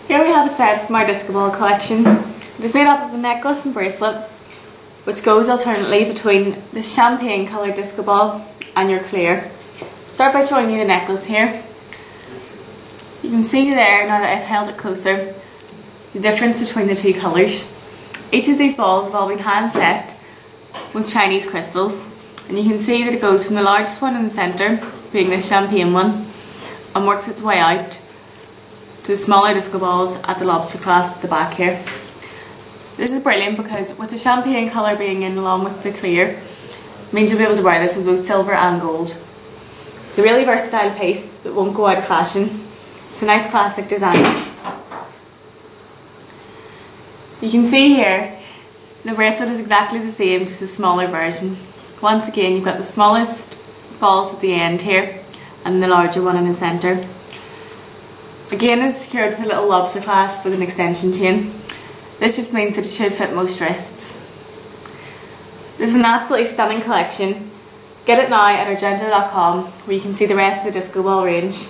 Here we have a set from our disco ball collection. It is made up of a necklace and bracelet, which goes alternately between the champagne coloured disco ball and your clear. Start by showing you the necklace here. You can see there, now that I've held it closer, the difference between the two colours. Each of these balls have all been hand set with Chinese crystals, and you can see that it goes from the largest one in the centre, being the champagne one, and works its way out to the smaller disco balls at the lobster clasp at the back here. This is brilliant because with the champagne colour being in along with the clear, it means you'll be able to wear this with both silver and gold. It's a really versatile piece that won't go out of fashion. It's a nice classic design. You can see here the bracelet is exactly the same, just a smaller version. Once again, you've got the smallest balls at the end here and the larger one in the centre. Again, it's secured with a little lobster clasp with an extension chain. This just means that it should fit most wrists. This is an absolutely stunning collection. Get it now at argento.com, where you can see the rest of the disco ball range.